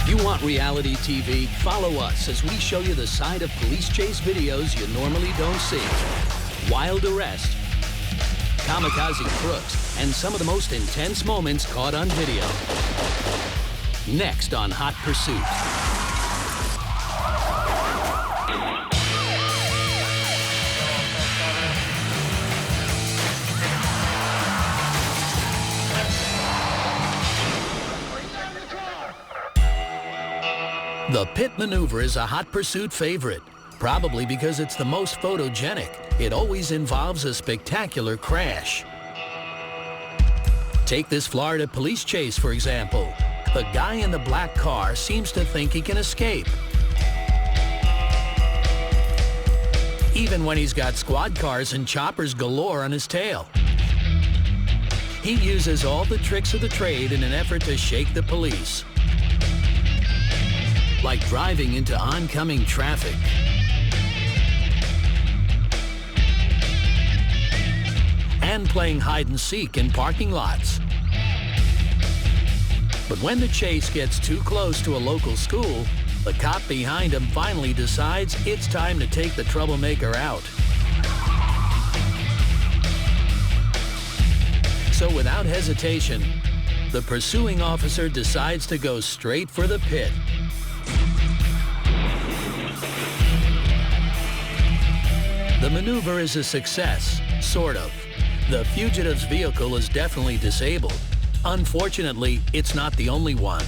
If you want reality TV, follow us as we show you the side of police chase videos you normally don't see. Wild arrest, kamikaze crooks, and some of the most intense moments caught on video. Next on Hot Pursuit. The pit maneuver is a Hot Pursuit favorite, probably because it's the most photogenic. It always involves a spectacular crash. Take this Florida police chase, for example. The guy in the black car seems to think he can escape. Even when he's got squad cars and choppers galore on his tail. He uses all the tricks of the trade in an effort to shake the police. Like driving into oncoming traffic. And playing hide and seek in parking lots. But when the chase gets too close to a local school, the cop behind him finally decides it's time to take the troublemaker out. So without hesitation, the pursuing officer decides to go straight for the pit. The maneuver is a success, sort of. The fugitive's vehicle is definitely disabled. Unfortunately, it's not the only one.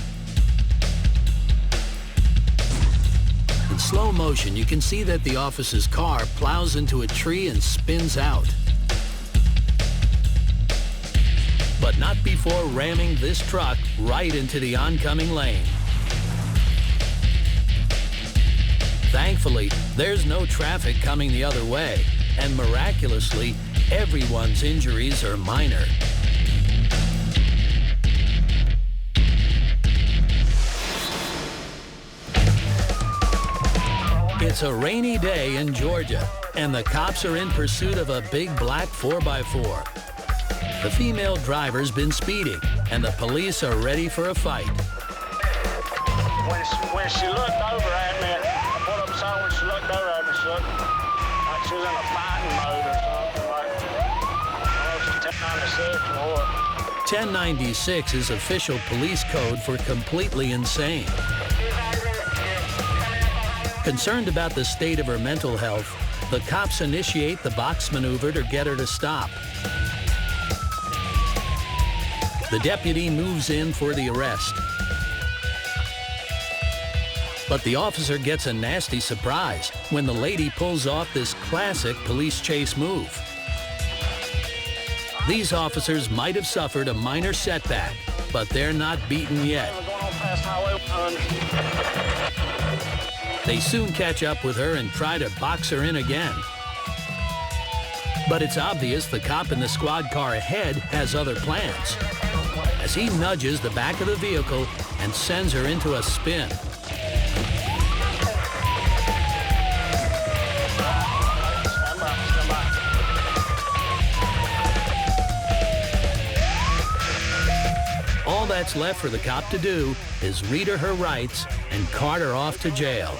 In slow motion, you can see that the officer's car plows into a tree and spins out. But not before ramming this truck right into the oncoming lane. Thankfully, there's no traffic coming the other way, and miraculously, everyone's injuries are minor. It's a rainy day in Georgia, and the cops are in pursuit of a big black 4x4. The female driver's been speeding, and the police are ready for a fight. When she looked over at me, when she looked over at me, she looked like she was in a fighting mode or something. Like, 1096 is official police code for completely insane. Concerned about the state of her mental health, the cops initiate the box maneuver to get her to stop. The deputy moves in for the arrest. But the officer gets a nasty surprise when the lady pulls off this classic police chase move. These officers might have suffered a minor setback, but they're not beaten yet. They soon catch up with her and try to box her in again. But it's obvious the cop in the squad car ahead has other plans, as he nudges the back of the vehicle and sends her into a spin. All that's left for the cop to do is read her rights and cart her off to jail.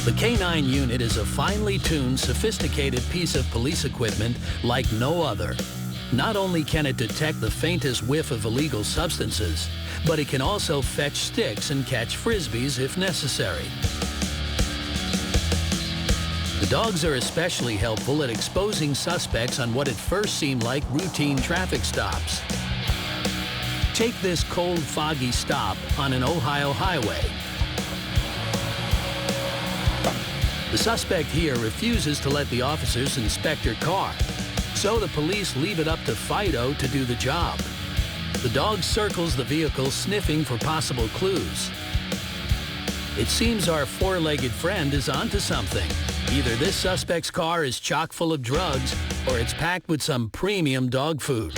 The K9 unit is a finely tuned, sophisticated piece of police equipment like no other. Not only can it detect the faintest whiff of illegal substances, but it can also fetch sticks and catch frisbees if necessary. The dogs are especially helpful at exposing suspects on what at first seem like routine traffic stops. Take this cold, foggy stop on an Ohio highway. The suspect here refuses to let the officers inspect her car, so the police leave it up to Fido to do the job. The dog circles the vehicle, sniffing for possible clues. It seems our four-legged friend is onto something. Either this suspect's car is chock full of drugs, or it's packed with some premium dog food.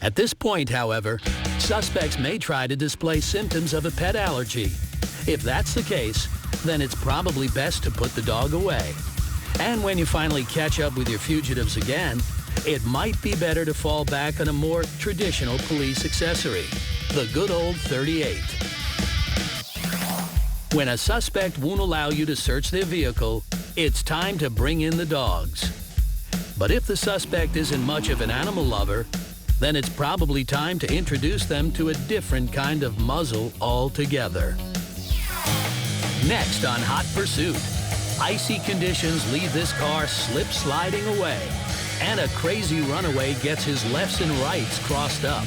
At this point, however, suspects may try to display symptoms of a pet allergy. If that's the case, then it's probably best to put the dog away. And when you finally catch up with your fugitives again, it might be better to fall back on a more traditional police accessory, the good old .38. When a suspect won't allow you to search their vehicle, it's time to bring in the dogs. But if the suspect isn't much of an animal lover, then it's probably time to introduce them to a different kind of muzzle altogether. Next on Hot Pursuit, icy conditions leave this car slip-sliding away, and a crazy runaway gets his lefts and rights crossed up.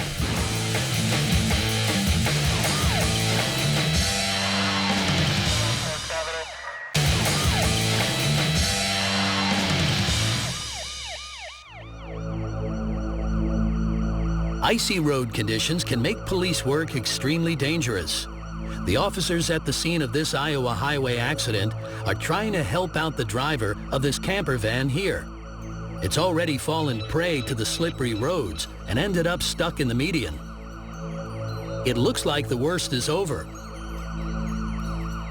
Icy road conditions can make police work extremely dangerous. The officers at the scene of this Iowa highway accident are trying to help out the driver of this camper van here. It's already fallen prey to the slippery roads and ended up stuck in the median. It looks like the worst is over.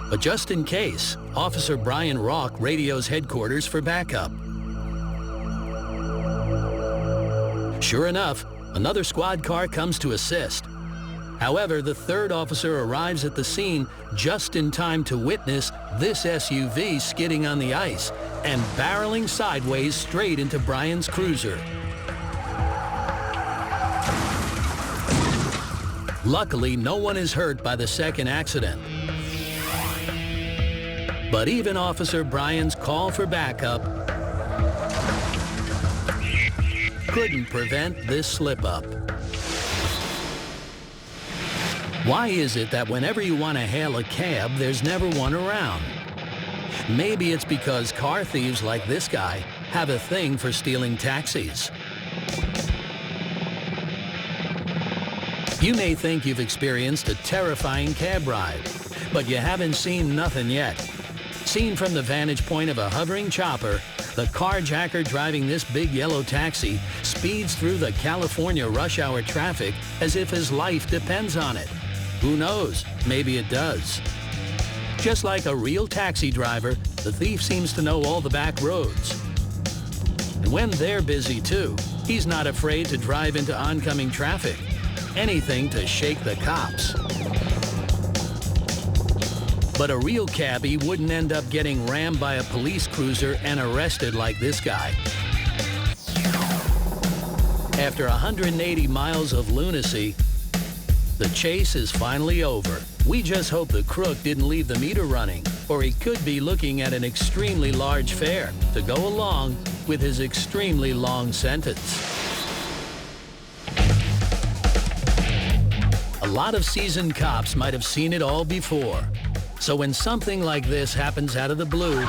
But just in case, Officer Brian Rock radios headquarters for backup. Sure enough, another squad car comes to assist. However, the third officer arrives at the scene just in time to witness this SUV skidding on the ice and barreling sideways straight into Brian's cruiser. Luckily, no one is hurt by the second accident. But even Officer Brian's call for backup couldn't prevent this slip-up. Why is it that whenever you want to hail a cab, there's never one around? Maybe it's because car thieves like this guy have a thing for stealing taxis. You may think you've experienced a terrifying cab ride, but you haven't seen nothing yet. Seen from the vantage point of a hovering chopper, the carjacker driving this big yellow taxi speeds through the California rush hour traffic as if his life depends on it. Who knows? Maybe it does. Just like a real taxi driver, the thief seems to know all the back roads. And when they're busy too, he's not afraid to drive into oncoming traffic. Anything to shake the cops. But a real cabbie wouldn't end up getting rammed by a police cruiser and arrested like this guy. After 180 miles of lunacy, the chase is finally over. We just hope the crook didn't leave the meter running, or he could be looking at an extremely large fare to go along with his extremely long sentence. A lot of seasoned cops might have seen it all before. So when something like this happens out of the blue,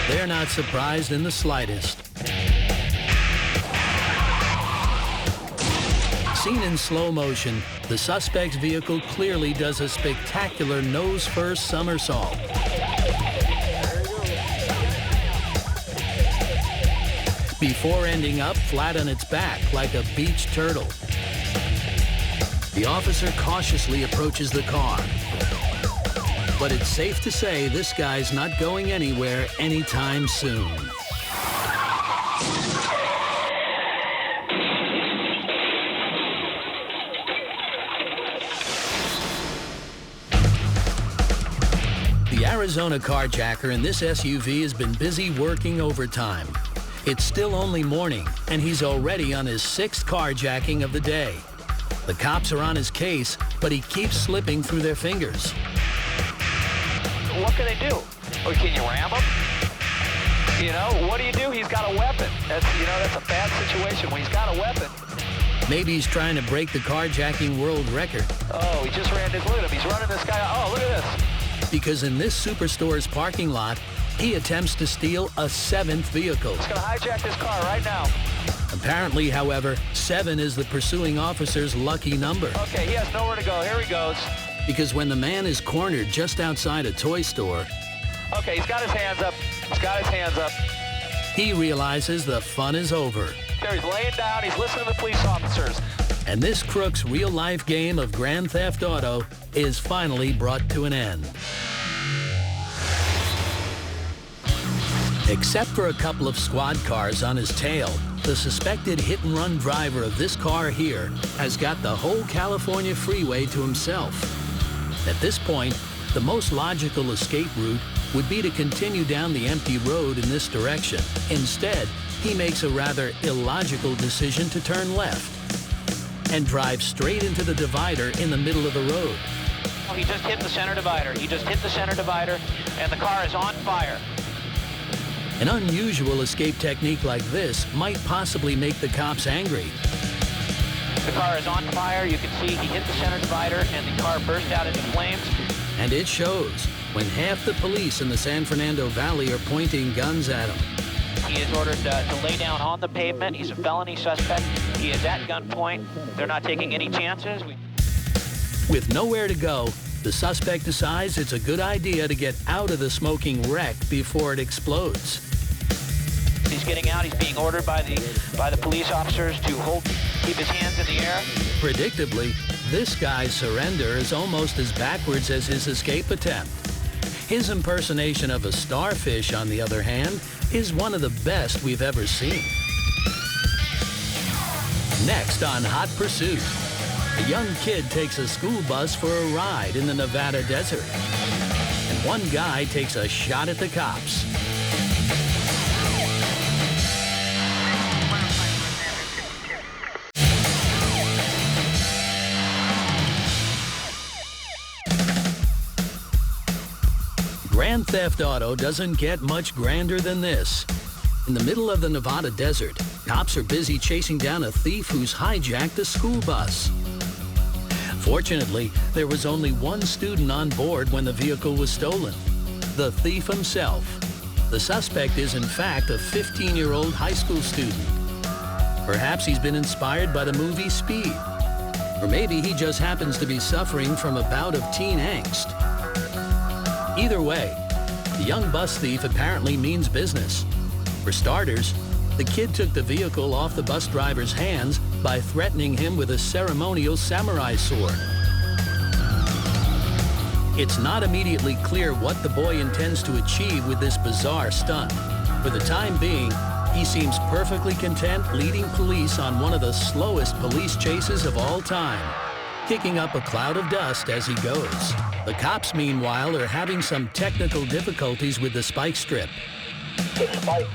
they're not surprised in the slightest. Seen in slow motion, the suspect's vehicle clearly does a spectacular nose-first somersault. Before ending up flat on its back like a beached turtle. The officer cautiously approaches the car. But it's safe to say this guy's not going anywhere anytime soon. The Arizona carjacker in this SUV has been busy working overtime. It's still only morning, and he's already on his 6th carjacking of the day. The cops are on his case, but he keeps slipping through their fingers. What can they do? Or can you ram him? You know, what do you do? He's got a weapon. That's a bad situation when he's got a weapon. Maybe he's trying to break the carjacking world record. Oh, he just ran this. Look at him. He's running this guy. Oh, look at this. Because in this superstore's parking lot, he attempts to steal a 7th vehicle. He's going to hijack this car right now. Apparently, however, 7 is the pursuing officer's lucky number. Okay, he has nowhere to go. Here he goes. Because when the man is cornered just outside a toy store... Okay, he's got his hands up. He's got his hands up. He realizes the fun is over. There, he's laying down. He's listening to the police officers. And this crook's real-life game of Grand Theft Auto is finally brought to an end. Except for a couple of squad cars on his tail, the suspected hit-and-run driver of this car here has got the whole California freeway to himself. At this point, the most logical escape route would be to continue down the empty road in this direction. Instead, he makes a rather illogical decision to turn left and drive straight into the divider in the middle of the road. He just hit the center divider. He just hit the center divider, and the car is on fire. An unusual escape technique like this might possibly make the cops angry. The car is on fire. You can see he hit the center divider, and the car burst out into flames. And it shows when half the police in the San Fernando Valley are pointing guns at him. He is ordered to lay down on the pavement. He's a felony suspect. He is at gunpoint. They're not taking any chances. With nowhere to go, the suspect decides it's a good idea to get out of the smoking wreck before it explodes. He's getting out. He's being ordered by the police officers to keep his hands in the air. Predictably, this guy's surrender is almost as backwards as his escape attempt. His impersonation of a starfish, on the other hand, is one of the best we've ever seen. Next on Hot Pursuit, a young kid takes a school bus for a ride in the Nevada desert. And one guy takes a shot at the cops. Grand Theft Auto doesn't get much grander than this. In the middle of the Nevada desert, cops are busy chasing down a thief who's hijacked a school bus. Fortunately, there was only one student on board when the vehicle was stolen: the thief himself. The suspect is, in fact, a 15-year-old high school student. Perhaps he's been inspired by the movie Speed. Or maybe he just happens to be suffering from a bout of teen angst. Either way, the young bus thief apparently means business. For starters, the kid took the vehicle off the bus driver's hands by threatening him with a ceremonial samurai sword. It's not immediately clear what the boy intends to achieve with this bizarre stunt. For the time being, he seems perfectly content leading police on one of the slowest police chases of all time, kicking up a cloud of dust as he goes. The cops, meanwhile, are having some technical difficulties with the spike strip. The spike's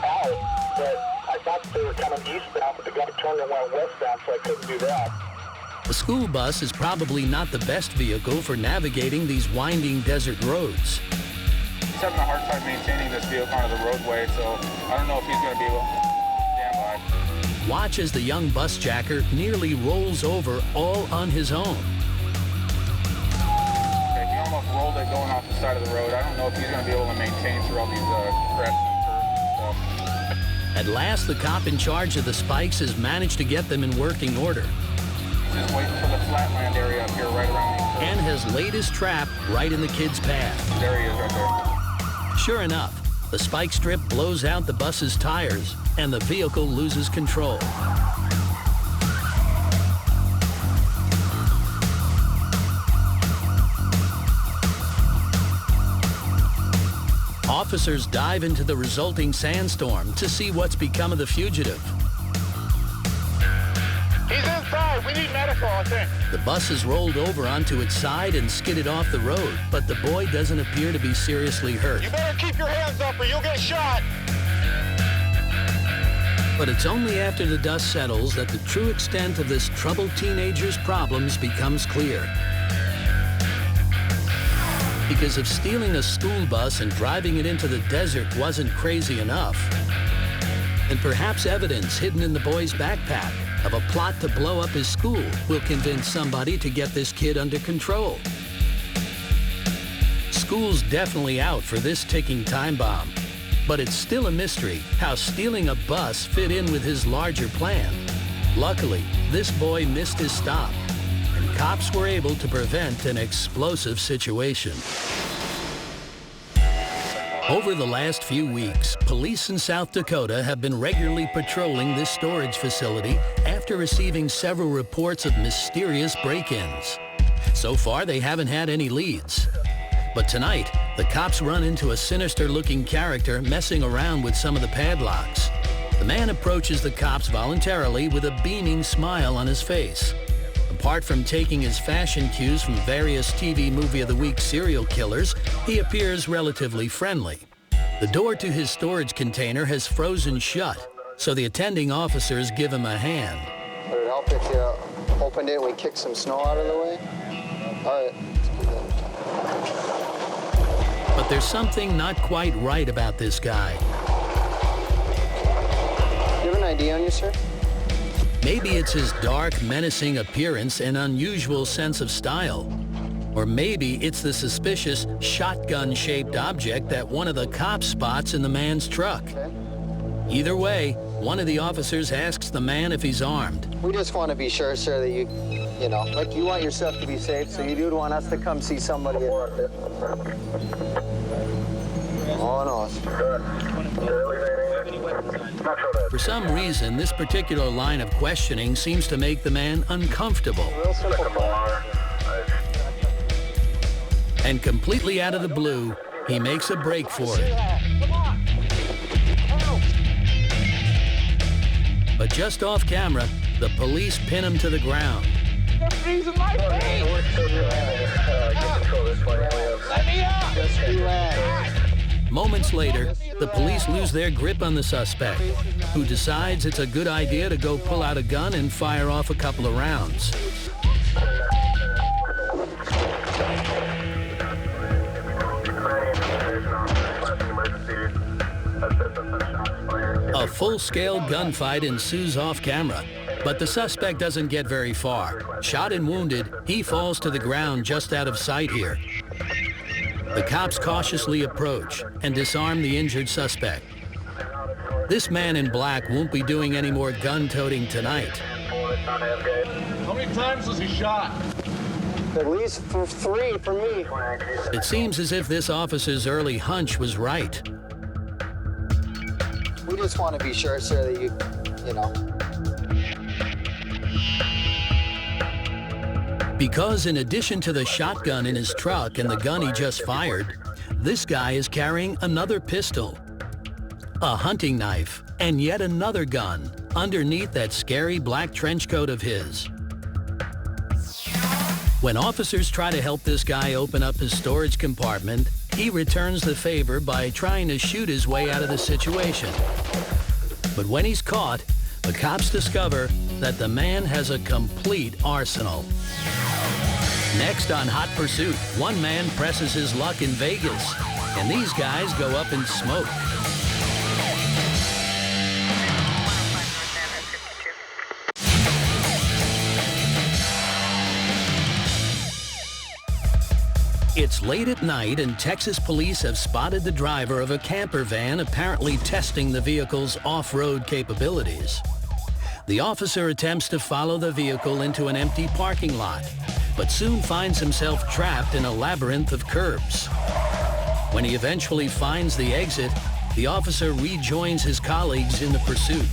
out, but I thought they were coming eastbound, but the guy turned and went westbound, so I couldn't do that. A school bus is probably not the best vehicle for navigating these winding desert roads. He's having a hard time maintaining this vehicle onto the roadway, so I don't know if he's going to be able to stand by. Watch as the young bus jacker nearly rolls over all on his own. Okay, he almost rolled it going off the side of the road. I don't know if he's going to be able to maintain through all these crests and curves and stuff. At last, the cop in charge of the spikes has managed to get them in working order. He's just waiting for the flatland area up here right around these curves. And has laid his trap right in the kid's path. There he is right there. Sure enough, the spike strip blows out the bus's tires, and the vehicle loses control. Officers dive into the resulting sandstorm to see what's become of the fugitive. He's inside. We need medical, I think. The bus is rolled over onto its side and skidded off the road, but the boy doesn't appear to be seriously hurt. You better keep your hands up or you'll get shot. But it's only after the dust settles that the true extent of this troubled teenager's problems becomes clear. Because if stealing a school bus and driving it into the desert wasn't crazy enough, then perhaps evidence hidden in the boy's backpack of a plot to blow up his school will convince somebody to get this kid under control. School's definitely out for this ticking time bomb, but it's still a mystery how stealing a bus fit in with his larger plan. Luckily, this boy missed his stop, and cops were able to prevent an explosive situation. Over the last few weeks, police in South Dakota have been regularly patrolling this storage facility after receiving several reports of mysterious break-ins. So far, they haven't had any leads. But tonight, the cops run into a sinister-looking character messing around with some of the padlocks. The man approaches the cops voluntarily with a beaming smile on his face. Apart from taking his fashion cues from various TV Movie of the Week serial killers, he appears relatively friendly. The door to his storage container has frozen shut, so the attending officers give him a hand. Would it help if you opened it and we kicked some snow out of the way? All right. But there's something not quite right about this guy. Do you have an ID on you, sir? Maybe it's his dark, menacing appearance and unusual sense of style. Or maybe it's the suspicious shotgun-shaped object that one of the cops spots in the man's truck. Okay. Either way, one of the officers asks the man if he's armed. We just want to be sure, sir, that you know, like you want yourself to be safe, so you do want us to come see somebody. Oh, no. For some reason, this particular line of questioning seems to make the man uncomfortable. Real simple. And completely out of the blue, he makes a break for it. But just off camera, the police pin him to the ground. You're freezing my face! Let me up! Just relax. Moments later, the police lose their grip on the suspect, who decides it's a good idea to go pull out a gun and fire off a couple of rounds. A full-scale gunfight ensues off camera, but the suspect doesn't get very far. Shot and wounded, he falls to the ground just out of sight here. The cops cautiously approach and disarm the injured suspect. This man in black won't be doing any more gun-toting tonight. How many times was he shot? At least 3 for me. It seems as if this officer's early hunch was right. We just want to be sure, sir, that you know. Because in addition to the shotgun in his truck and the gun he just fired, this guy is carrying another pistol, a hunting knife, and yet another gun underneath that scary black trench coat of his. When officers try to help this guy open up his storage compartment, he returns the favor by trying to shoot his way out of the situation. But when he's caught, the cops discover that the man has a complete arsenal. Next on Hot Pursuit, one man presses his luck in Vegas, and these guys go up in smoke. It's late at night, and Texas police have spotted the driver of a camper van apparently testing the vehicle's off-road capabilities. The officer attempts to follow the vehicle into an empty parking lot, but soon finds himself trapped in a labyrinth of curbs. When he eventually finds the exit, the officer rejoins his colleagues in the pursuit.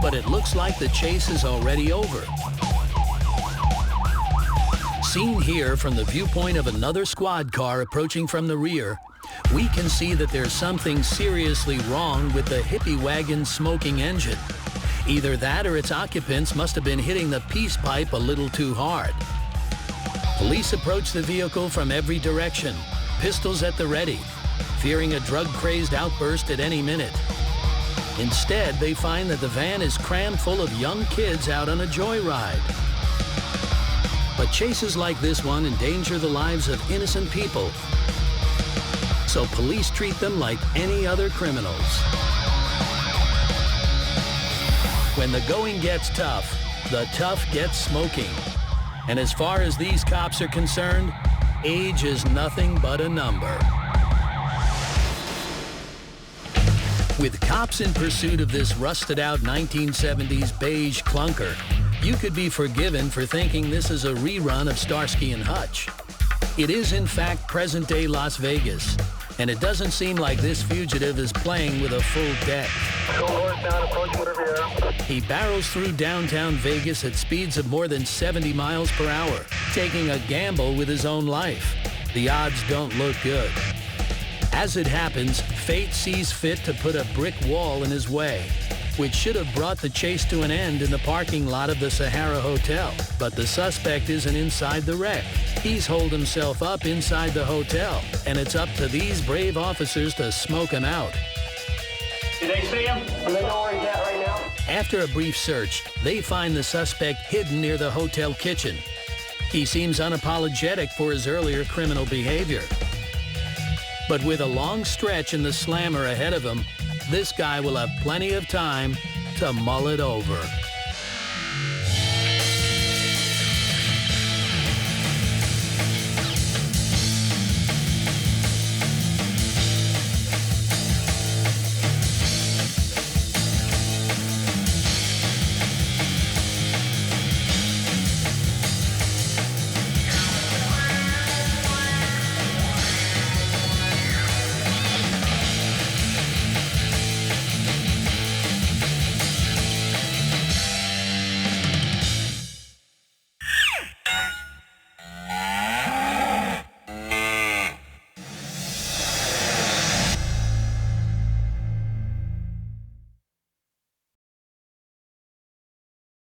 But it looks like the chase is already over. Seen here from the viewpoint of another squad car approaching from the rear, we can see that there's something seriously wrong with the hippie wagon's smoking engine. Either that or its occupants must have been hitting the peace pipe a little too hard. Police approach the vehicle from every direction, pistols at the ready, fearing a drug-crazed outburst at any minute. Instead, they find that the van is crammed full of young kids out on a joyride. But chases like this one endanger the lives of innocent people. So police treat them like any other criminals. When the going gets tough, the tough gets smoking. And as far as these cops are concerned, age is nothing but a number. With cops in pursuit of this rusted-out 1970s beige clunker, you could be forgiven for thinking this is a rerun of Starsky and Hutch. It is, in fact, present-day Las Vegas, And it doesn't seem like this fugitive is playing with a full deck. Go northbound, approach Wood Riviera. He barrels through downtown Vegas at speeds of more than 70 miles per hour, taking a gamble with his own life. The odds don't look good. As it happens, fate sees fit to put a brick wall in his way, which should have brought the chase to an end in the parking lot of the Sahara Hotel. But the suspect isn't inside the wreck. He's holed himself up inside the hotel, and it's up to these brave officers to smoke him out. Did they see him? Do they know where he's at right now? After a brief search, they find the suspect hidden near the hotel kitchen. He seems unapologetic for his earlier criminal behavior. But with a long stretch in the slammer ahead of him, this guy will have plenty of time to mull it over.